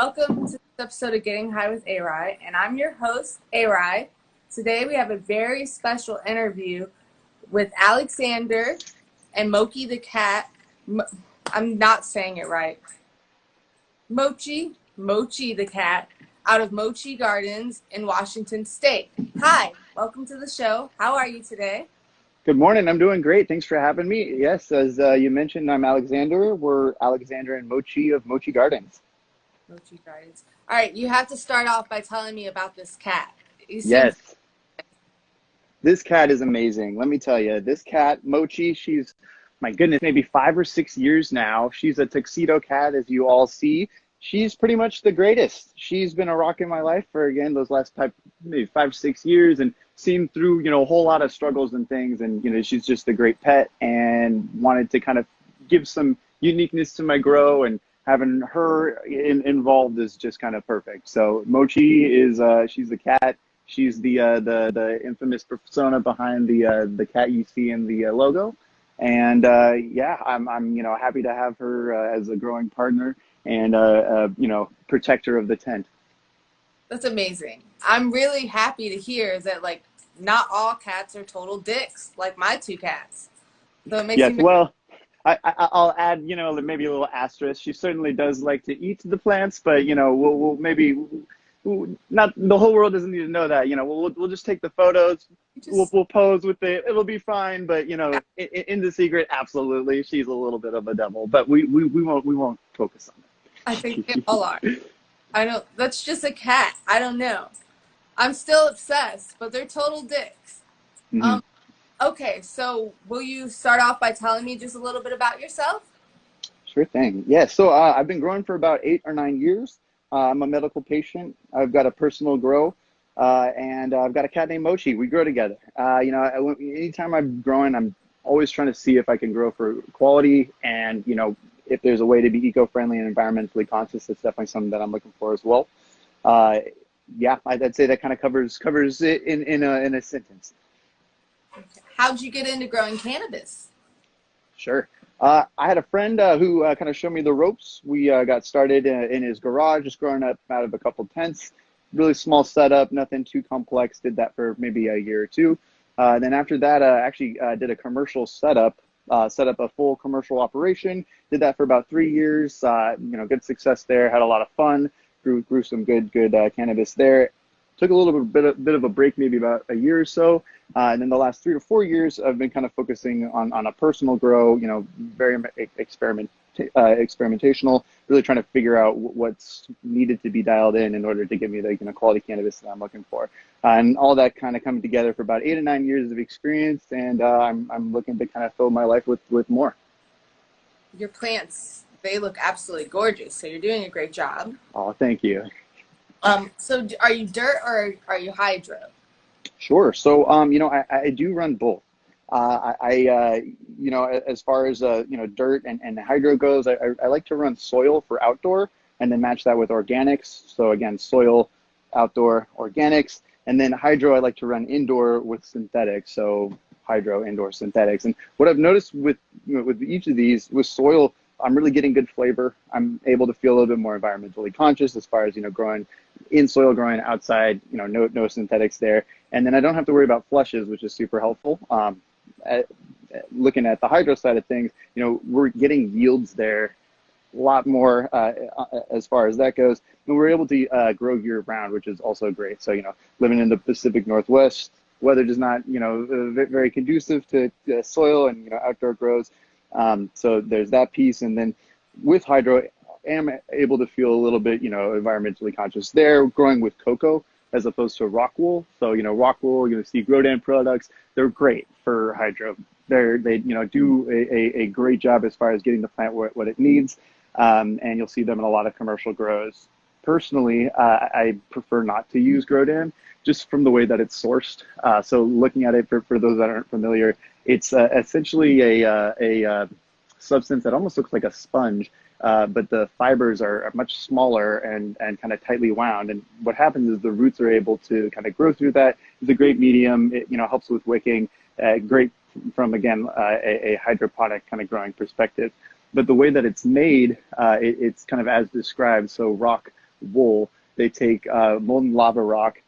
welcome to this episode of Getting High with A-Rye, and I'm your host, A-Rye. Today we have a very special interview with Alexander and Mochi the cat. I'm not saying it right. Mochi the cat, out of Mochi Gardens in Washington State. Hi, welcome to the show. How are you today? Good morning. I'm doing great. Thanks for having me. Yes, as you mentioned, I'm Alexander. We're Alexander and Mochi of Mochi Gardens. Mochi Gardens. All right, you have to start off by telling me about this cat. Yes. This cat is amazing. Let me tell you, this cat, Mochi, she's, my goodness, maybe 5 or 6 years now. She's a tuxedo cat, as you all see. She's pretty much the greatest. She's been a rock in my life for, again, those last maybe 5 or 6 years, and seen through, a whole lot of struggles and things. And, she's just a great pet, and wanted to kind of give some uniqueness to my grow, and having her involved is just kind of perfect. So Mochi is, she's the cat. She's the infamous persona behind the cat you see in the logo. And yeah, I'm happy to have her as a growing partner and protector of the tent. That's amazing. I'm really happy to hear that, like, not all cats are total dicks, like my 2 cats. So it makes yes, me well, I'll add, maybe a little asterisk. She certainly does like to eat the plants, but we'll maybe not, the whole world doesn't need to know that. We'll just take the photos. We'll pose with it. It'll be fine. But in the secret, absolutely, she's a little bit of a devil. But we won't focus on it. I think they all are. I know, that's just a cat. I don't know. I'm still obsessed, but they're total dicks. Mm-hmm. Okay, so will you start off by telling me just a little bit about yourself? Sure thing. Yeah, so I've been growing for about 8 or 9 years. I'm a medical patient. I've got a personal grow, and I've got a cat named Mochi. We grow together. Anytime I'm growing, I'm always trying to see if I can grow for quality, and if there's a way to be eco-friendly and environmentally conscious. That's definitely something that I'm looking for as well. Yeah, I'd say that kind of covers it in a sentence. Okay. How'd you get into growing cannabis? Sure. I had a friend who kind of showed me the ropes. We got started in his garage, just growing up out of a couple tents. Really small setup, nothing too complex. Did that for maybe a year or two. Then after that, actually did a commercial setup, set up a full commercial operation. Did that for about 3 years. Good success there. Had a lot of fun. Grew some good cannabis there. Took a little bit of a break, maybe about a year or so. And then the last 3 to 4 years, I've been kind of focusing on a personal grow, very experimentational, really trying to figure out what's needed to be dialed in order to give me the quality cannabis that I'm looking for. And all that kind of coming together for about 8 or 9 years of experience. And I'm looking to kind of fill my life with more. Your plants, they look absolutely gorgeous. So you're doing a great job. Oh, thank you. So are you dirt or are you hydro? Sure. So, I do run both. As far as, dirt and hydro goes, I like to run soil for outdoor and then match that with organics. So again, soil, outdoor, organics, and then hydro, I like to run indoor with synthetics. So hydro, indoor, synthetics. And what I've noticed with each of these, with soil, I'm really getting good flavor. I'm able to feel a little bit more environmentally conscious as far as, growing in soil, growing outside, no synthetics there. And then I don't have to worry about flushes, which is super helpful. Looking at the hydro side of things, we're getting yields there a lot more as far as that goes. And we're able to grow year round, which is also great. So, living in the Pacific Northwest, weather does not, very conducive to soil and, outdoor grows. So there's that piece. And then with hydro, I am able to feel a little bit, environmentally conscious there, growing with cocoa as opposed to rock wool. So, rock wool, see Grodan products, they're great for hydro. They do a great job as far as getting the plant what it needs. And you'll see them in a lot of commercial grows. Personally, I prefer not to use Grodan just from the way that it's sourced. So looking at it for those that aren't familiar, it's essentially a substance that almost looks like a sponge, but the fibers are much smaller and kind of tightly wound. And what happens is the roots are able to kind of grow through that. It's a great medium. It helps with wicking. Great from, again, a hydroponic kind of growing perspective. But the way that it's made, it's kind of as described. So rock wool. They take molten lava rock,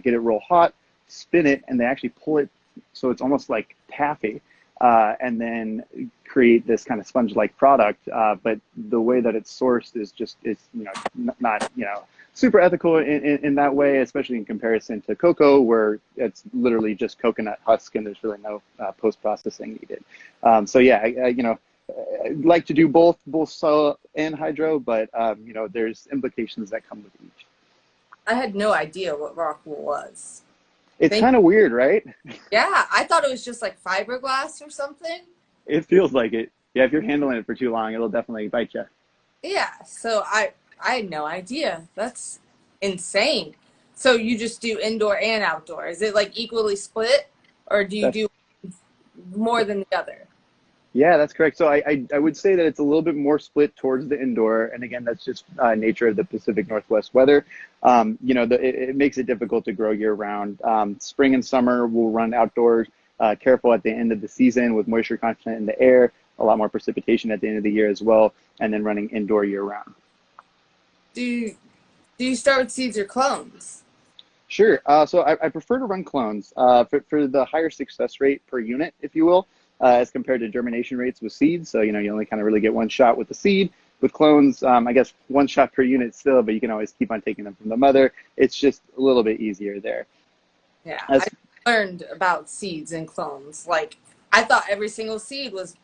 get it real hot, spin it, and they actually pull it so it's almost like taffy, and then create this kind of sponge-like product. But the way that it's sourced is just, it's, not, super ethical in that way, especially in comparison to cocoa, where it's literally just coconut husk and there's really no post-processing needed. So yeah, I'd like to do both solo and hydro, but there's implications that come with each. I had no idea what rock wool was. It's kind of weird, right? Yeah, I thought it was just like fiberglass or something. It feels like it. Yeah, if you're handling it for too long, it'll definitely bite you. Yeah, so I had no idea. That's insane. So you just do indoor and outdoor. Is it like equally split, or do you do more than the other? Yeah, that's correct. So I would say that it's a little bit more split towards the indoor. And again, that's just nature of the Pacific Northwest weather. It makes it difficult to grow year round. Spring and summer we'll run outdoors, careful at the end of the season with moisture content in the air, a lot more precipitation at the end of the year as well, and then running indoor year round. Do you start with seeds or clones? Sure. So I prefer to run clones for the higher success rate per unit, if you will, as compared to germination rates with seeds. So, you only kind of really get one shot with the seed. With clones, I guess one shot per unit still, but you can always keep on taking them from the mother. It's just a little bit easier there. Yeah, I learned about seeds and clones. Like, I thought every single seed was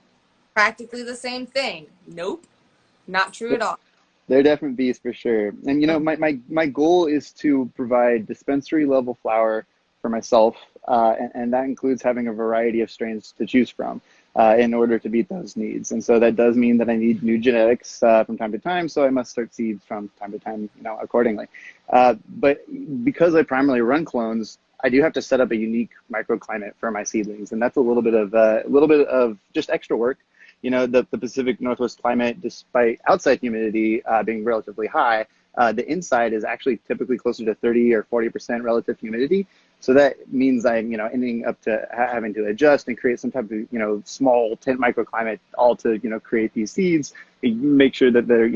practically the same thing. Nope, not true at all. They're different bees for sure. And my goal is to provide dispensary level flower for myself, and that includes having a variety of strains to choose from in order to meet those needs. And so that does mean that I need new genetics from time to time, so I must start seeds from time to time, accordingly. But because I primarily run clones, I do have to set up a unique microclimate for my seedlings, and that's a little bit of just extra work. The Pacific Northwest climate, despite outside humidity being relatively high, the inside is actually typically closer to 30 or 40% relative humidity. So that means I'm, ending up to having to adjust and create some type of, small tent microclimate, all to, create these seeds, make sure that they're,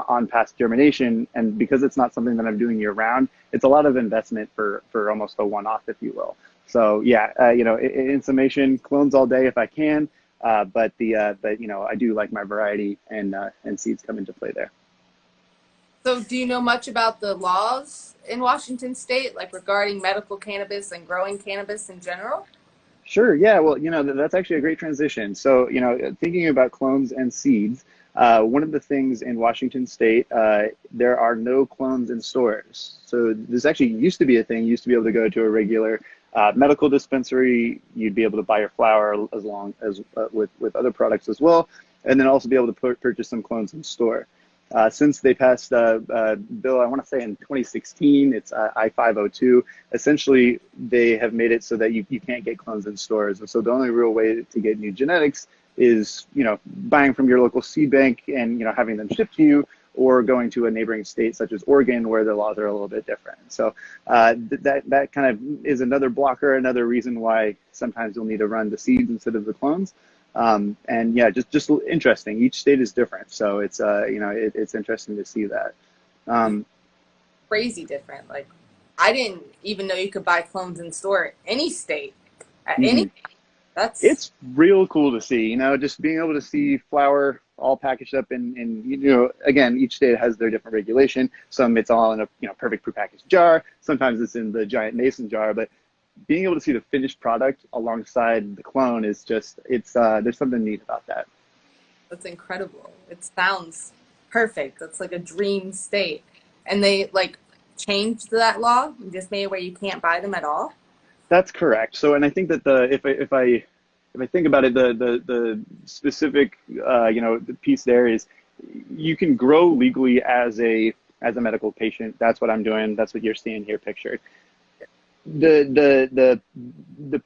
on past germination. And because it's not something that I'm doing year round, it's a lot of investment for almost a one-off, if you will. So yeah, in summation, clones all day if I can. But I do like my variety, and seeds come into play there. So do you know much about the laws in Washington State, like regarding medical cannabis and growing cannabis in general? Sure. Yeah. Well, that's actually a great transition. So, thinking about clones and seeds, one of the things in Washington State, there are no clones in stores. So this actually used to be a thing. You used to be able to go to a regular medical dispensary. You'd be able to buy your flower as long as with other products as well, and then also be able to purchase some clones in store. Since they passed a bill, I want to say in 2016, it's I-502, essentially they have made it so that you can't get clones in stores. And so the only real way to get new genetics is, buying from your local seed bank and, having them shipped to you, or going to a neighboring state such as Oregon, where the laws are a little bit different. So that kind of is another blocker, another reason why sometimes you'll need to run the seeds instead of the clones. And yeah, just interesting. Each state is different, so it's it's interesting to see that. Crazy different. Like, I didn't even know you could buy clones in store any state at any. It's real cool to see. Just being able to see flower all packaged up in again, each state has their different regulation. Some it's all in a perfect prepackaged jar. Sometimes it's in the giant mason jar, but being able to see the finished product alongside the clone is just, there's something neat about that. That's incredible. It sounds perfect. That's like a dream state. And they changed that law and just made it where you can't buy them at all? That's correct. So, and I think that if I think about it, the specific the piece there is you can grow legally as a medical patient. That's what I'm doing. That's what you're seeing here pictured. The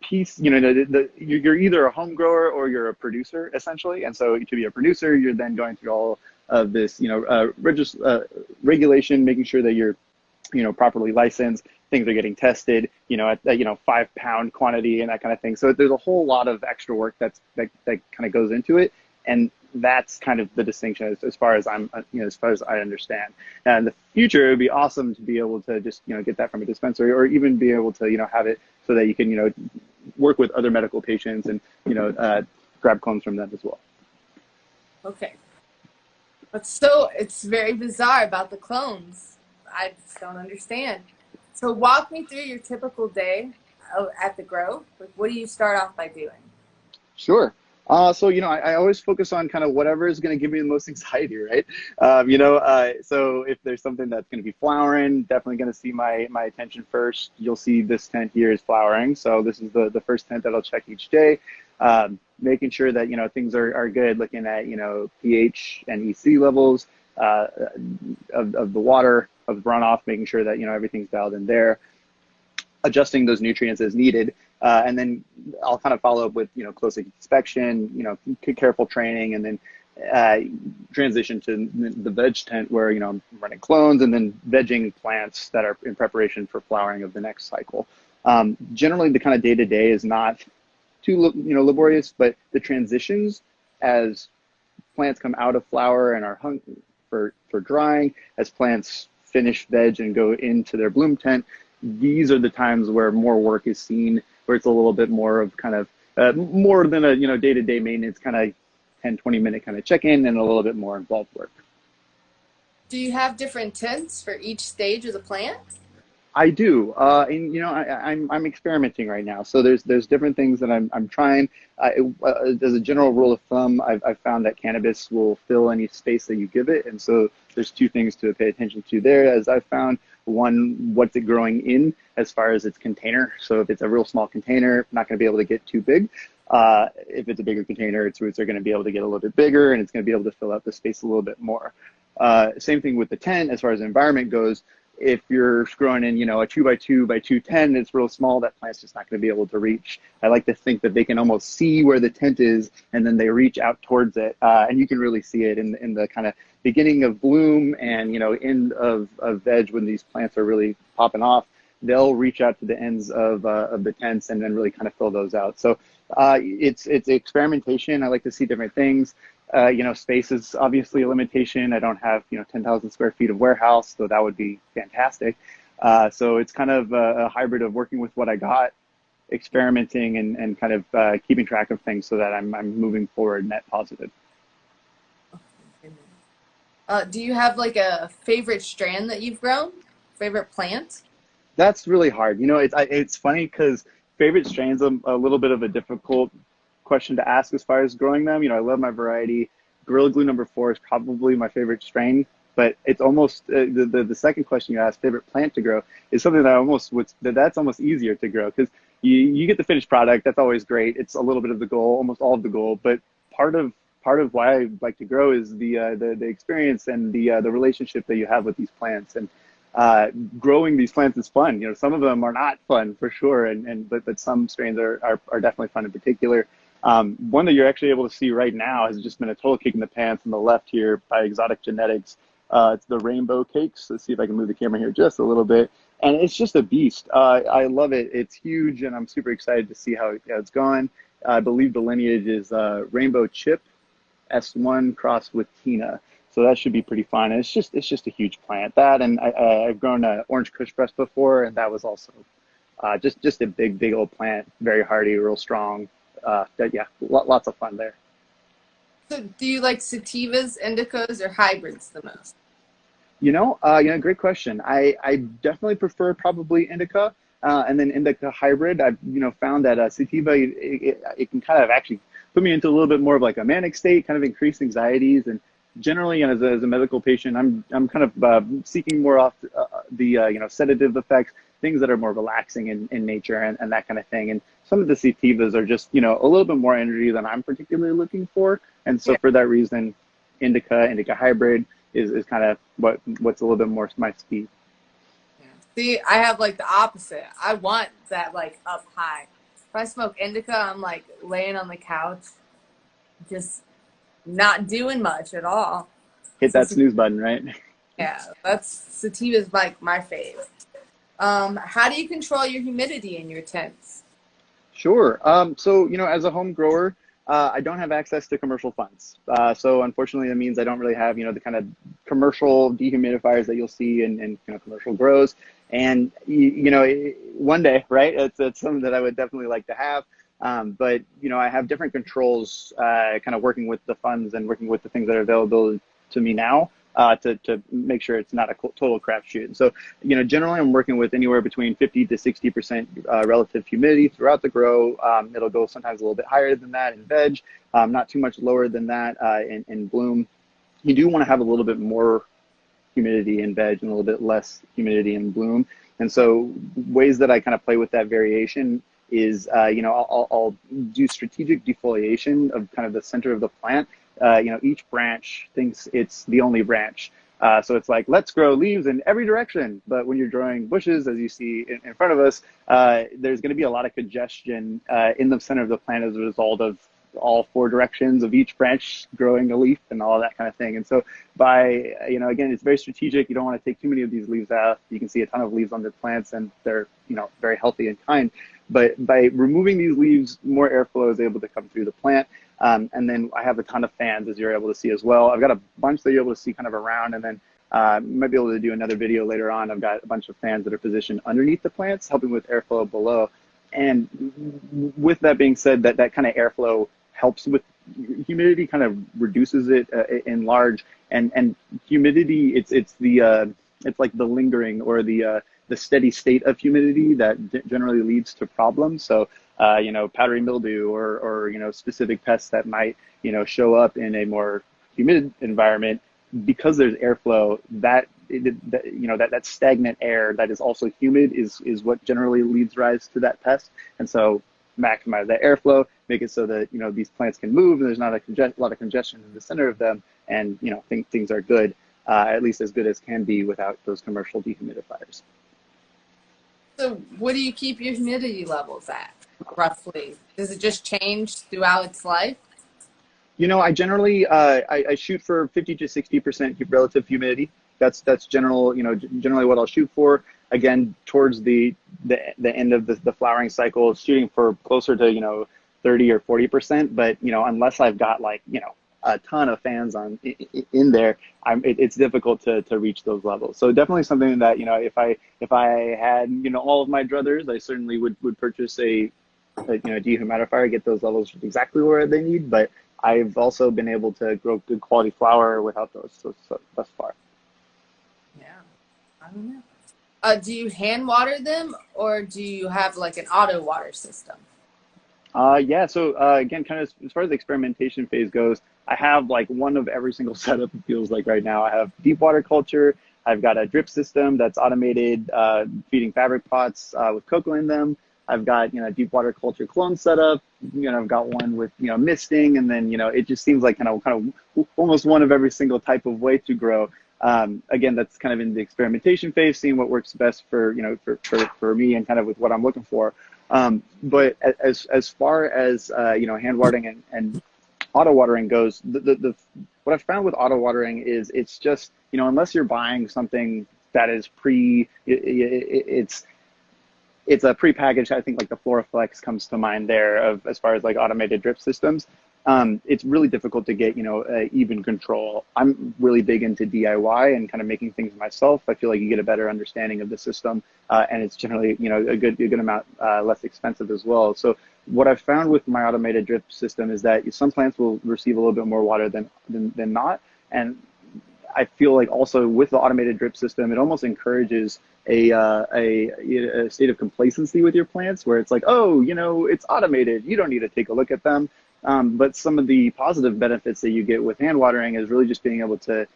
piece, you're either a home grower or you're a producer, essentially. And so to be a producer, you're then going through all of this, regulation, making sure that you're, properly licensed, things are getting tested, at 5-pound quantity and that kind of thing. So there's a whole lot of extra work that kind of goes into it. And that's kind of the distinction as far as I'm, as far as I understand. Now, in the future, it would be awesome to be able to just, get that from a dispensary, or even be able to, have it so that you can, work with other medical patients and, grab clones from them as well. Okay. But so it's very bizarre about the clones. I just don't understand. So walk me through your typical day at the grow. Like, what do you start off by doing? Sure. So, I always focus on kind of whatever is going to give me the most anxiety, right? So if there's something that's going to be flowering, definitely going to see my attention first. You'll see this tent here is flowering. So this is the first tent that I'll check each day. Making sure that, things are good, looking at, pH and EC levels of the water, of runoff, making sure that, everything's dialed in there, adjusting those nutrients as needed. And then I'll kind of follow up with, close inspection, careful training, and then transition to the veg tent where, I'm running clones and then vegging plants that are in preparation for flowering of the next cycle. Generally, the kind of day-to-day is not too, laborious, but the transitions as plants come out of flower and are hung for drying, as plants finish veg and go into their bloom tent, these are the times where more work is seen, where it's a little bit more of kind of more than a day-to-day maintenance kind of 10-20 minute kind of check-in, and a little bit more involved work. Do you have different tents for each stage of the plant? I do, and I'm experimenting right now. So there's different things that I'm trying. As a general rule of thumb, I've found that cannabis will fill any space that you give it, and so there's two things to pay attention to there. As I've found, one, what's it growing in as far as its container. So if it's a real small container, not going to be able to get too big. If it's a bigger container, its roots are going to be able to get a little bit bigger, and it's going to be able to fill out the space a little bit more. Same thing with the tent as far as the environment goes. If you're growing in, a 2x2 by 210, it's real small, that plant's just not going to be able to reach. I like to think that they can almost see where the tent is, and then they reach out towards it. And you can really see it in the kind of beginning of bloom and, end of veg when these plants are really popping off. They'll reach out to the ends of the tents and then really kind of fill those out. So it's experimentation. I like to see different things. Space is obviously a limitation. I don't have, 10,000 square feet of warehouse, so that would be fantastic. So it's kind of a hybrid of working with what I got, experimenting, and kind of keeping track of things so that I'm moving forward net positive. Do you have like a favorite strand that you've grown? Favorite plant? That's really hard. It's funny because favorite strain's a little bit of a difficult question to ask as far as growing them. I love my variety. Gorilla Glue #4 is probably my favorite strain, but it's almost the second question you asked, favorite plant to grow, is something that that's almost easier to grow, because you get the finished product. That's always great. It's a little bit of the goal, almost all of the goal, but part of why I like to grow is the experience and the relationship that you have with these plants. And growing these plants is fun. Some of them are not fun for sure, but some strains are definitely fun in particular. One that you're actually able to see right now has just been a total kick in the pants on the left here by Exotic Genetics. It's the Rainbow Cakes. Let's see if I can move the camera here just a little bit. And it's just a beast. I love it. It's huge, and I'm super excited to see how it's going. I believe the lineage is Rainbow Chip S1 crossed with Tina. So that should be pretty fun. And it's just a huge plant. That, and I've grown Orange Kush Press before, and that was also just a big old plant, very hardy, real strong. Lots of fun there. So do you like sativas, indicas, or hybrids the most? Great question. I definitely prefer probably indica, and then indica hybrid. I've found that sativa, it can kind of actually put me into a little bit more of like a manic state, kind of increase anxieties, and generally, as a medical patient, I'm kind of seeking more off the sedative effects, things that are more relaxing in nature, and that kind of thing. And some of the sativas are just a little bit more energy than I'm particularly looking for. And so for that reason, indica hybrid is kind of what's a little bit more my speed. Yeah. See, I have like the opposite. I want that like up high. If I smoke indica, I'm like laying on the couch, just not doing much at all. Hit that snooze button, right? Yeah, sativa's like my fave. How do you control your humidity in your tents? Sure. So, as a home grower, I don't have access to commercial funds. So unfortunately, that means I don't really have, the kind of commercial dehumidifiers that you'll see in commercial grows. And, one day, right, it's something that I would definitely like to have. But, I have different controls kind of working with the funds and working with the things that are available to me now to make sure it's not a total crapshoot. And so, generally I'm working with anywhere between 50 to 60% relative humidity throughout the grow. It'll go sometimes a little bit higher than that in veg, not too much lower than that in bloom. You do want to have a little bit more humidity in veg and a little bit less humidity in bloom. And so ways that I kind of play with that variation is, I'll do strategic defoliation of kind of the center of the plant. Each branch thinks it's the only branch. So it's like, let's grow leaves in every direction. But when you're growing bushes, as you see in front of us, there's going to be a lot of congestion in the center of the plant as a result of all four directions of each branch growing a leaf and all that kind of thing. And so by, again, it's very strategic. You don't want to take too many of these leaves out. You can see a ton of leaves on the plants and they're, very healthy and kind. But by removing these leaves, more airflow is able to come through the plant. And then I have a ton of fans, as you're able to see as well. I've got a bunch that you're able to see kind of around, and then might be able to do another video later on. I've got a bunch of fans that are positioned underneath the plants, helping with airflow below. And with that being said, that kind of airflow helps with humidity, kind of reduces it in large. And humidity, it's like the lingering or the steady state of humidity that generally leads to problems. So, powdery mildew or specific pests that might, show up in a more humid environment, because there's airflow, that stagnant air that is also humid is what generally leads rise to that pest. And so maximize that airflow, make it so that, these plants can move and there's not a lot of congestion in the center of them. And, things are good, at least as good as can be without those commercial dehumidifiers. So what do you keep your humidity levels at, roughly? Does it just change throughout its life? I generally I shoot for 50 to 60% relative humidity. That's generally what I'll shoot for. Again, towards the end of the flowering cycle, shooting for closer to 30 or 40%. But unless I've got a ton of fans in there, it's difficult to reach those levels. So definitely something that if I had all of my druthers, I certainly would purchase a dehumidifier, get those levels exactly where they need. But I've also been able to grow good quality flower without those thus far. Yeah, I don't know. Do you hand water them, or do you have like an auto water system? Yeah, so again, kind of as far as the experimentation phase goes, I have like one of every single setup, it feels like right now. I have deep water culture. I've got a drip system that's automated, feeding fabric pots with cocoa in them. I've got deep water culture clone setup. I've got one with misting, and then it just seems like kind of almost one of every single type of way to grow. Again, that's kind of in the experimentation phase, seeing what works best for for me and kind of with what I'm looking for. But as far as hand watering and auto watering goes, the what I've found with auto watering is it's just unless you're buying something that is it's a pre-packaged. I think like the Floraflex comes to mind there of as far as like automated drip systems. It's really difficult to get even control. I'm really big into DIY and kind of making things myself. I feel like you get a better understanding of the system, and it's generally a good amount less expensive as well. So what I've found with my automated drip system is that some plants will receive a little bit more water than not, and I feel like also with the automated drip system, it almost encourages a state of complacency with your plants, where it's like, oh, it's automated, you don't need to take a look at them. But some of the positive benefits that you get with hand watering is really just being able to,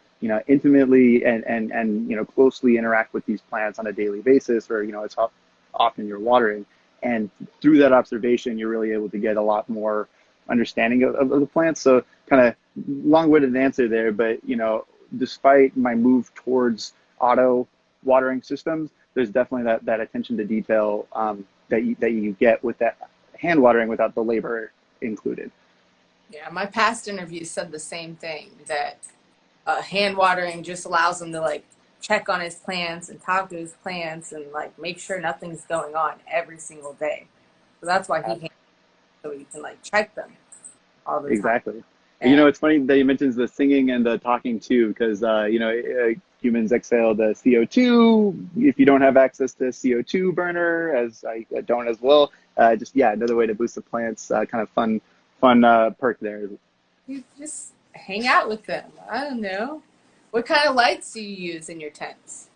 intimately and closely interact with these plants on a daily basis, or it's how often you're watering, and through that observation, you're really able to get a lot more understanding of the plants. So kind of long-winded answer there, but despite my move towards auto watering systems, there's definitely that attention to detail that you get with that hand watering without the labor included. Yeah, my past interviews said the same thing, that hand watering just allows him to like check on his plants and talk to his plants and like make sure nothing's going on every single day. So that's why he hand, so he can like check them. all the time. Exactly. You And know, it's funny that you mentions the singing and the talking too, because humans exhale the CO2. If you don't have access to CO2 burner, as I don't as well, just yeah, another way to boost the plants. Kind of fun perk there. you just hang out with them. I don't know. What kind of lights do you use in your tents?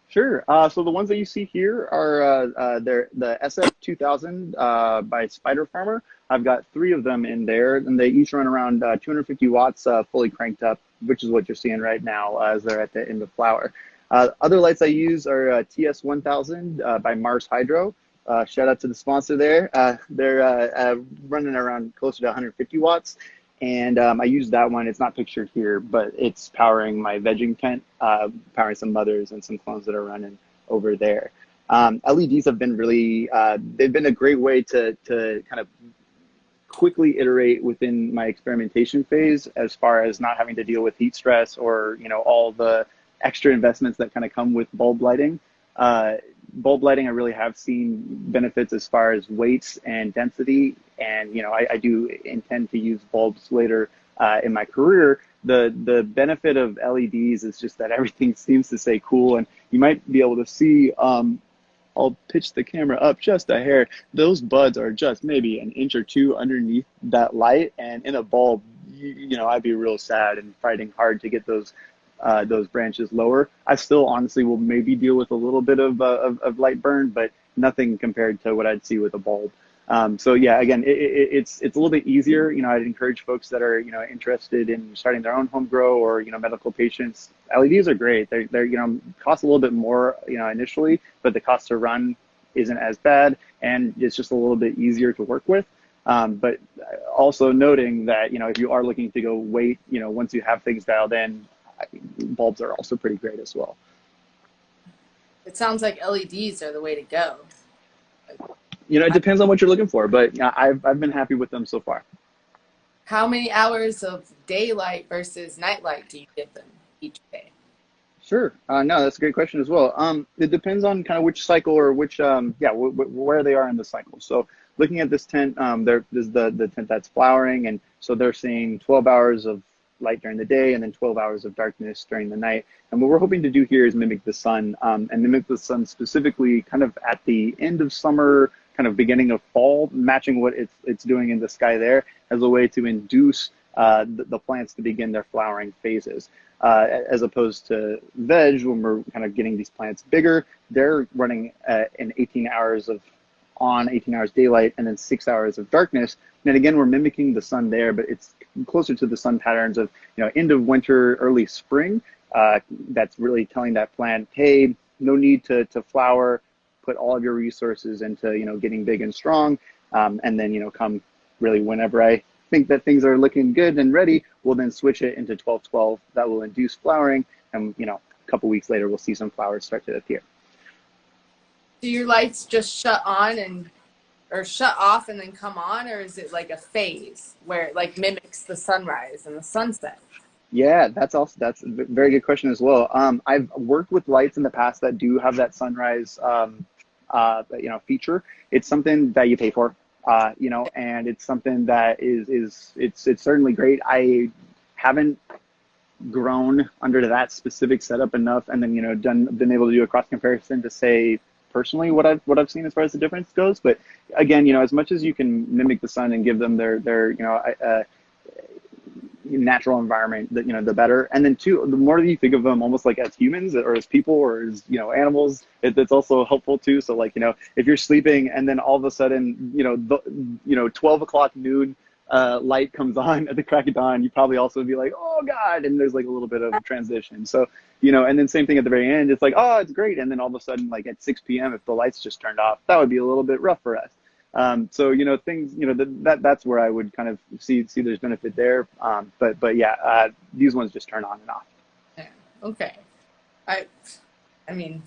Sure. So the ones that you see here are they're the SF2000 by Spider Farmer. I've got three of them in there, and they each run around 250 watts, fully cranked up, which is what you're seeing right now as they're at the end of flower. Other lights I use are TS1000 by Mars Hydro. Shout out to the sponsor there. They're running around closer to 150 watts. And I use that one. It's not pictured here, but it's powering my vegging tent, powering some mothers and some clones that are running over there. LEDs have been really, they've been a great way to kind of quickly iterate within my experimentation phase as far as not having to deal with heat stress or, all the extra investments that kind of come with bulb lighting. Bulb lighting, I really have seen benefits as far as weights and density. And, I do intend to use bulbs later in my career. The benefit of LEDs is just that everything seems to stay cool. And you might be able to see, I'll pitch the camera up just a hair. Those buds are just maybe an inch or two underneath that light. And in a bulb, I'd be real sad and fighting hard to get those branches lower. I still honestly will maybe deal with a little bit of light burn, but nothing compared to what I'd see with a bulb. So yeah, again, it's a little bit easier. I'd encourage folks that are interested in starting their own home grow or medical patients. LEDs are great. They're cost a little bit more initially, but the cost to run isn't as bad, and it's just a little bit easier to work with. But also noting that if you are looking to go weight, once you have things dialed in, bulbs are also pretty great as well. It sounds like LEDs are the way to go. It depends on what you're looking for, but I've been happy with them so far. How many hours of daylight versus nightlight do you give them each day? Sure. No, that's a great question as well. It depends on kind of which cycle or which, where they are in the cycle. So looking at this tent, there is the tent that's flowering, and so they're seeing 12 hours of light during the day and then 12 hours of darkness during the night. And what we're hoping to do here is mimic the sun, and mimic the sun specifically kind of at the end of summer, kind of beginning of fall, matching what it's doing in the sky there as a way to induce the plants to begin their flowering phases. As opposed to veg, when we're kind of getting these plants bigger, they're running in 18 hours of 18 hours daylight and then 6 hours of darkness. And again, we're mimicking the sun there, but it's closer to the sun patterns of end of winter, early spring. That's really telling that plant, hey, no need to flower. Put all of your resources into getting big and strong, and then come really whenever I think that things are looking good and ready, we'll then switch it into 12-12. That will induce flowering, and a couple weeks later we'll see some flowers start to appear. Do your lights just shut on or shut off and then come on, or is it like a phase where it like mimics the sunrise and the sunset? Yeah, that's a very good question as well. I've worked with lights in the past that do have that sunrise feature. It's something that you pay for, and it's something that it's certainly great. I haven't grown under that specific setup enough, and then been able to do a cross comparison to say personally what I've seen as far as the difference goes. But again, as much as you can mimic the sun and give them their natural environment, the better. And then two, the more that you think of them almost like as humans or as people or as animals, it's also helpful too. So like if you're sleeping and then all of a sudden 12 o'clock noon light comes on at the crack of dawn, you probably also would be like, oh God, and there's like a little bit of a transition. So and then same thing at the very end, it's like, oh, it's great, and then all of a sudden like at 6 p.m. if the lights just turned off, that would be a little bit rough for us. So things that's where I would kind of see there's benefit there. But yeah, these ones just turn on and off. Yeah. Okay. I mean,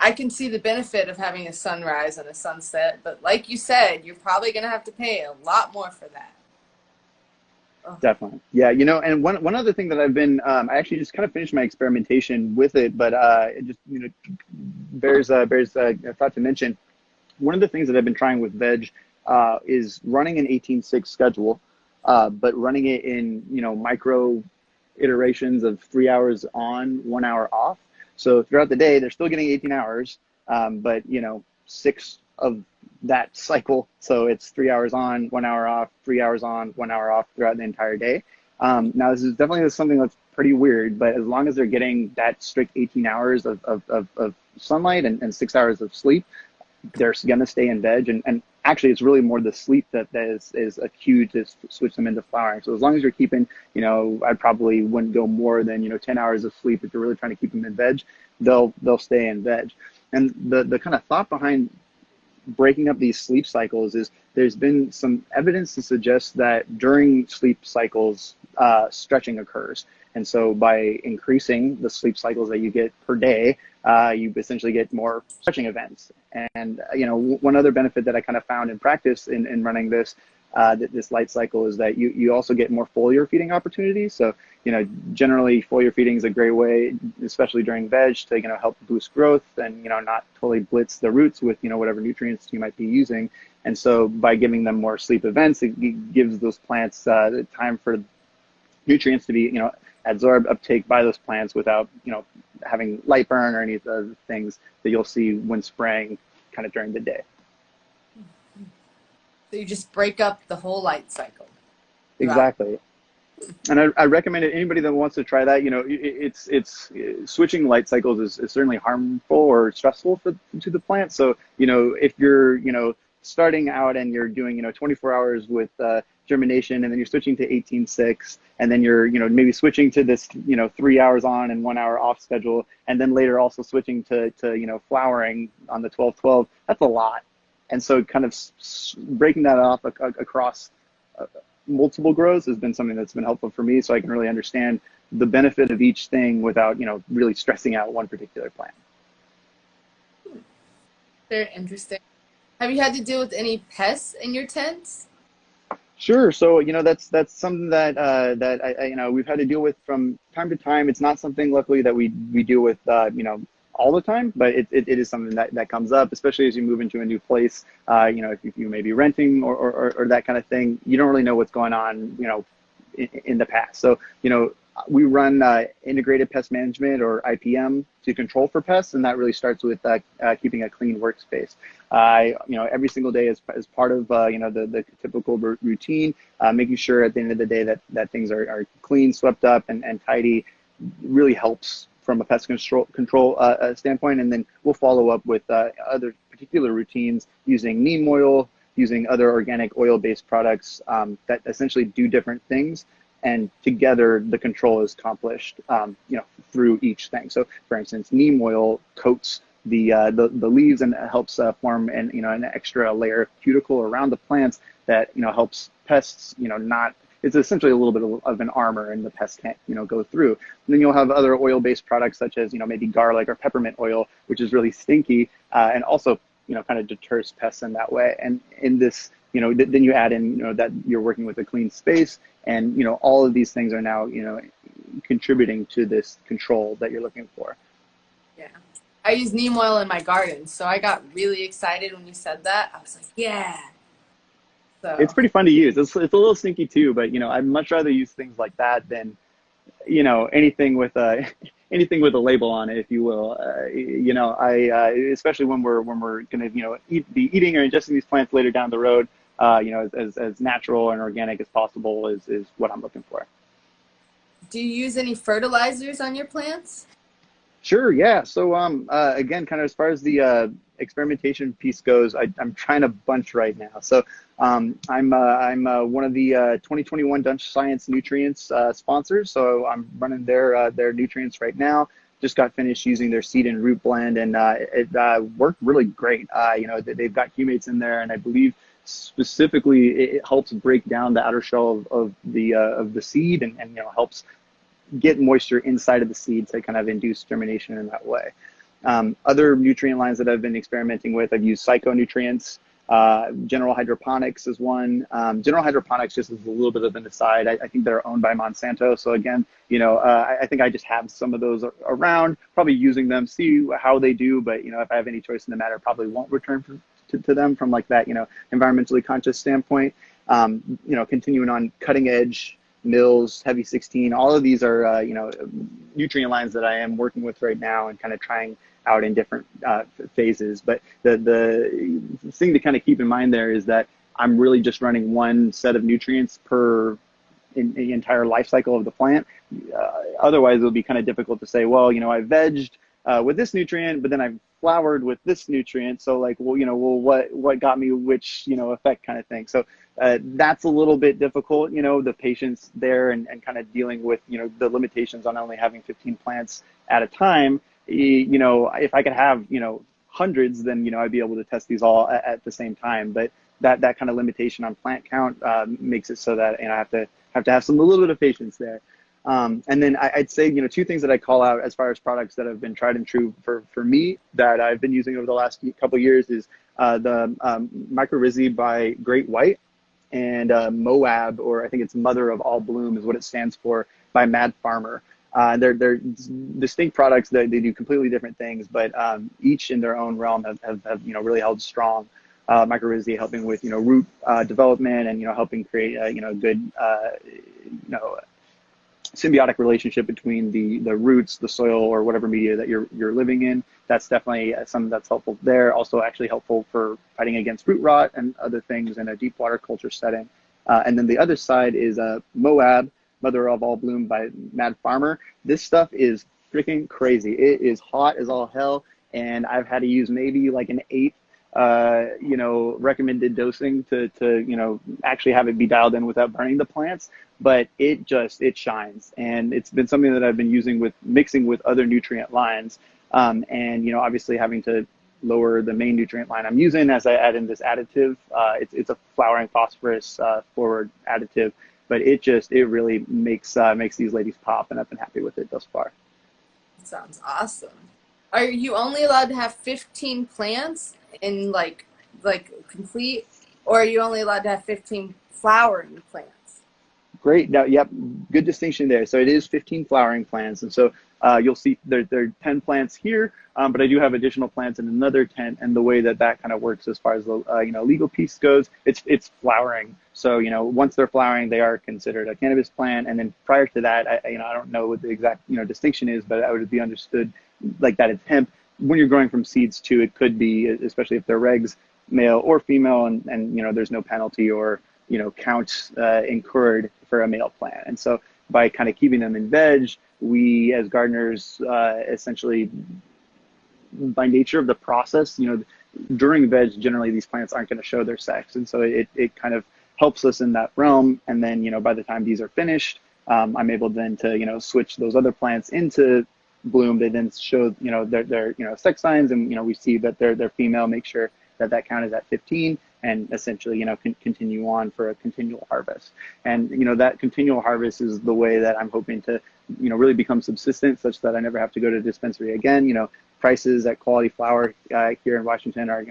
I can see the benefit of having a sunrise and a sunset, but like you said, you're probably going to have to pay a lot more for that. Oh. Definitely. Yeah. And one other thing that I've been, I actually just kind of finished my experimentation with it, but it just, bears I thought to mention, one of the things that I've been trying with veg is running an 18-6 schedule. but running it in, micro iterations of 3 hours on, 1 hour off. So throughout the day, they're still getting 18 hours, but, six of that cycle. So it's 3 hours on, 1 hour off, 3 hours on, 1 hour off throughout the entire day. Now, this is definitely something that's pretty weird, but as long as they're getting that strict 18 hours of sunlight and 6 hours of sleep, they're going to stay in veg. And actually, it's really more the sleep that is a cue to switch them into flowering. So as long as you're keeping, I probably wouldn't go more than, 10 hours of sleep if you're really trying to keep them in veg. They'll stay in veg. And the kind of thought behind breaking up these sleep cycles is there's been some evidence to suggest that during sleep cycles, stretching occurs. And so by increasing the sleep cycles that you get per day, you essentially get more stretching events. And, one other benefit that I kind of found in practice in running this light cycle is that you also get more foliar feeding opportunities. So, generally foliar feeding is a great way, especially during veg, to, help boost growth and, not totally blitz the roots with, whatever nutrients you might be using. And so by giving them more sleep events, it gives those plants the time for nutrients to be, absorbed, uptake by those plants without, having light burn or any of the things that you'll see when spraying kind of during the day. So you just break up the whole light cycle. Exactly. And I recommend it. Anybody that wants to try that, it's switching light cycles is certainly harmful or stressful to the plant. So, if you're, starting out and you're doing, 24 hours with germination, and then you're switching to 18/6, and then you're, maybe switching to this, 3 hours on and 1 hour off schedule, and then later also switching to flowering on the 12/12, that's a lot. And so kind of breaking that off across multiple grows has been something that's been helpful for me, so I can really understand the benefit of each thing without, really stressing out one particular plant. Very interesting. Have you had to deal with any pests in your tents? Sure. So, that's something that I we've had to deal with from time to time. It's not something, luckily, that we deal with, all the time, but it is something that comes up, especially as you move into a new place. If you may be renting or that kind of thing, you don't really know what's going on, in the past. So, we run integrated pest management, or IPM, to control for pests, and that really starts with keeping a clean workspace. Every single day as part of the typical routine, making sure at the end of the day that things are clean, swept up, and tidy really helps from a pest control standpoint. And then we'll follow up with other particular routines using neem oil, using other organic oil-based products that essentially do different things. And together, the control is accomplished, through each thing. So, for instance, neem oil coats the leaves and helps form an extra layer of cuticle around the plants that helps pests not. It's essentially a little bit of an armor, and the pests can't go through. And then you'll have other oil-based products such as maybe garlic or peppermint oil, which is really stinky and also kind of deters pests in that way. And in this, then you add in that you're working with a clean space, and all of these things are now contributing to this control that you're looking for. Yeah, I use neem oil in my garden, so I got really excited when you said that. I was like, yeah. So it's pretty fun to use. It's a little stinky too, but I'd much rather use things like that than anything with a with a label on it, if you will. Especially when we're going to be eating or ingesting these plants later down the road. As natural and organic as possible is what I'm looking for. Do you use any fertilizers on your plants? Sure, yeah. So again, kind of as far as the experimentation piece goes, I'm trying a bunch right now. So I'm one of the 2021 Dutch Science Nutrients sponsors. So I'm running their nutrients right now. Just got finished using their seed and root blend, and it worked really great. They've got humates in there, and I believe specifically it helps break down the outer shell of the seed, and helps get moisture inside of the seed to kind of induce germination in that way. Other nutrient lines that I've been experimenting with, I've used psychonutrients. General Hydroponics is one. General Hydroponics, just as a little bit of an aside, I think they're owned by Monsanto. So again, I think I just have some of those around, probably using them, see how they do. But if I have any choice in the matter, probably won't return to them from like that, environmentally conscious standpoint. Continuing on cutting edge mills, heavy 16, all of these are, nutrient lines that I am working with right now and kind of trying out in different phases. But the thing to kind of keep in mind there is that I'm really just running one set of nutrients per in the entire life cycle of the plant. Otherwise, it'll be kind of difficult to say, well, I vegged with this nutrient, but then I flowered with this nutrient. So like, what got me which, effect kind of thing. So that's a little bit difficult, the patience there and kind of dealing with, the limitations on only having 15 plants at a time. If I could have, hundreds, then, I'd be able to test these all at the same time. But that kind of limitation on plant count makes it so that, I have to have a little bit of patience there. And then I'd say, two things that I call out as far as products that have been tried and true for me that I've been using over the last couple of years is the Mycorrhizae by Great White and Moab, or I think it's Mother of All Bloom is what it stands for, by Mad Farmer. They're distinct products that they do completely different things, but each in their own realm have really held strong. Mycorrhizae helping with root development and helping create good symbiotic relationship between the roots, the soil, or whatever media that you're living in. That's definitely something that's helpful there. Also actually helpful for fighting against root rot and other things in a deep water culture setting. And then the other side is Moab, Mother of All Bloom by Mad Farmer. This stuff is freaking crazy. It is hot as all hell, and I've had to use maybe like an 8th recommended dosing to actually have it be dialed in without burning the plants. But it shines, and it's been something that I've been using mixing with other nutrient lines, and obviously having to lower the main nutrient line I'm using as I add in this additive. It's a flowering phosphorus forward additive, but it really makes these ladies pop, and I've been happy with it thus far. Sounds awesome. Are you only allowed to have 15 plants in like complete, or are you only allowed to have 15 flowering plants? Great. Now, yep, good distinction there. So it is 15 flowering plants, and so you'll see there are 10 plants here, but I do have additional plants in another tent. And the way that kind of works as far as the legal piece goes, it's flowering. So once they're flowering, they are considered a cannabis plant. And then prior to that, I don't know what the exact distinction is, but I would be understood like that it's hemp. When you're growing from seeds too, it could be, especially if they're regs, male or female, and there's no penalty or counts incurred for a male plant. And so by kind of keeping them in veg, we as gardeners essentially, by nature of the process, during veg, generally these plants aren't going to show their sex. And so it kind of helps us in that realm. And then, by the time these are finished, I'm able then to, switch those other plants into bloom. They then show, their sex signs, and, we see that they're female, make sure that count is at 15, and essentially, continue on for a continual harvest. And, that continual harvest is the way that I'm hoping to, really become subsistent, such that I never have to go to a dispensary again. Prices at quality flower here in Washington are,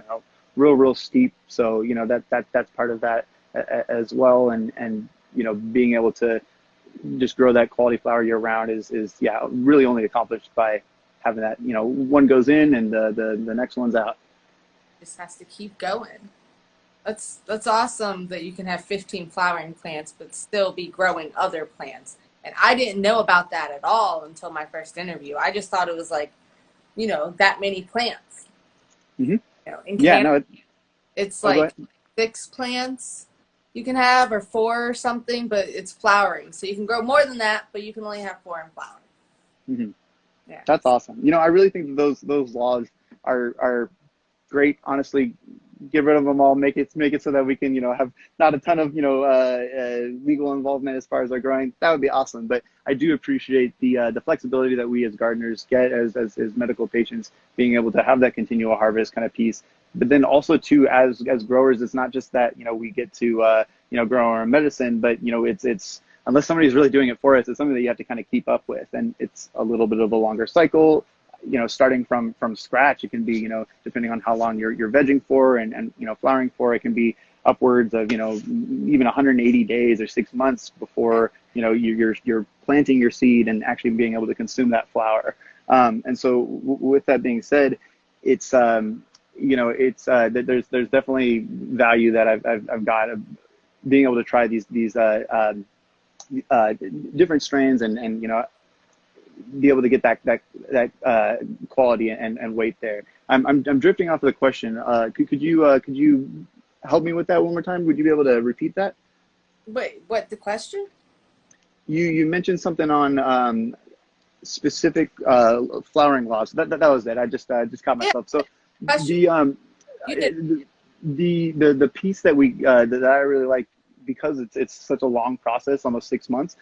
real steep. So, that's part of that as well. And, being able to just grow that quality flower year round is really only accomplished by having that, one goes in and the next one's out. Just has to keep going. That's awesome that you can have 15 flowering plants but still be growing other plants. And I didn't know about that at all until my first interview. I just thought it was like, that many plants. Mm-hmm. In Canada, it's like 6 plants you can have, or 4 or something, but it's flowering. So you can grow more than that, but you can only have 4 in flowering. Mm-hmm. Yeah. That's awesome. I really think that those laws are great. Honestly, get rid of them all, make it so that we can, have not a ton of, legal involvement as far as our growing. That would be awesome. But I do appreciate the flexibility that we as gardeners get as medical patients, being able to have that continual harvest kind of piece. But then also too, as growers, it's not just that, we get to, grow our own medicine, but, it's unless somebody's really doing it for us, it's something that you have to kind of keep up with. And it's a little bit of a longer cycle. Starting from scratch, it can be, depending on how long you're vegging for and flowering for, it can be upwards of, even 180 days or 6 months before, you're planting your seed and actually being able to consume that flower. And so with that being said, it's, there's definitely value that I've got being able to try these different strains and be able to get that quality and weight there. I'm drifting off of the question. Could you help me with that one more time? Would you be able to repeat that? Wait, what, the question? You mentioned something on specific flowering laws. That was it. I just caught Yeah, myself. So question. the You did. the piece that we that I really like, because it's such a long process, almost 6 months.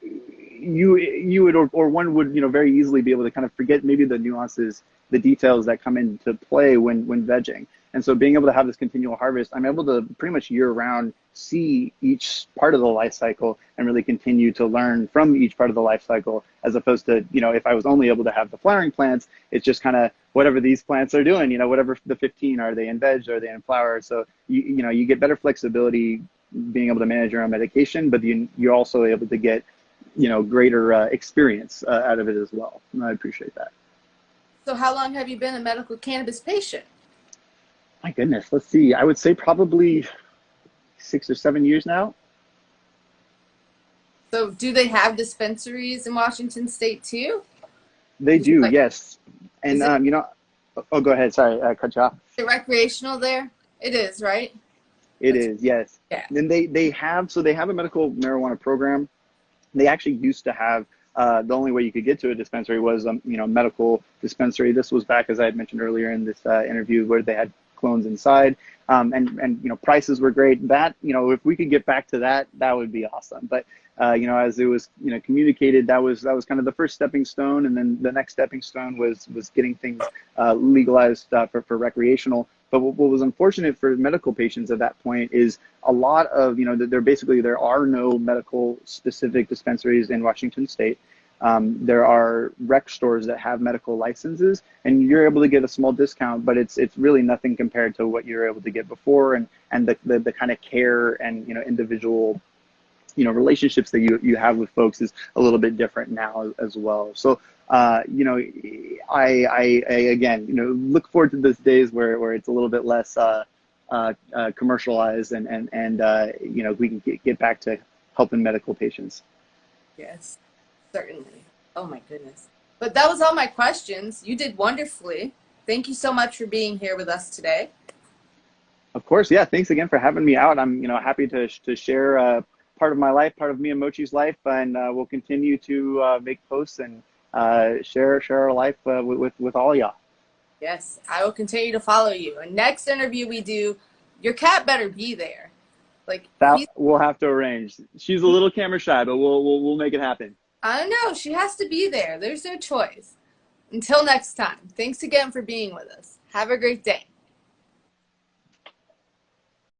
You would, or one would, very easily be able to kind of forget maybe the nuances, the details that come into play when vegging. And so being able to have this continual harvest, I'm able to pretty much year round see each part of the life cycle and really continue to learn from each part of the life cycle, as opposed to, if I was only able to have the flowering plants, it's just kind of whatever these plants are doing, whatever the 15, are they in veg, are they in flower? So you get better flexibility being able to manage your own medication, but you're also able to get greater experience out of it as well. And I appreciate that. So how long have you been a medical cannabis patient? My goodness, let's see. I would say probably 6 or 7 years now. So do they have dispensaries in Washington State too? They Is it do, like, yes. And is it, oh, go ahead. Sorry, I cut you off. is it recreational there? It is, right? It is, yes. Yeah. And they have a medical marijuana program. They actually used to have, the only way you could get to a dispensary was medical dispensary. This was back, as I had mentioned earlier in this interview, where they had clones inside, and prices were great. That, if we could get back to that, that would be awesome. But as it was communicated, that was kind of the first stepping stone, and then the next stepping stone was getting things legalized for recreational. But what was unfortunate for medical patients at that point is a lot of, there are no medical specific dispensaries in Washington State. There are rec stores that have medical licenses, and you're able to get a small discount, but it's really nothing compared to what you're able to get before, and the kind of care and individual relationships that you have with folks is a little bit different now as well. So I again look forward to those days where it's a little bit less commercialized, and we can get back to helping medical patients. Yes, certainly. Oh my goodness. But that was all my questions. You did wonderfully. Thank you so much for being here with us today. Of course, yeah. Thanks again for having me out. I'm happy to share part of my life, part of me and Mochi's life, and we'll continue to make posts and share our life with all y'all. Yes, I will continue to follow you. And next interview we do, your cat better be there. Like, that we'll have to arrange. She's a little camera shy, but we'll make it happen. I don't know. She has to be there. There's no choice. Until next time, thanks again for being with us. Have a great day.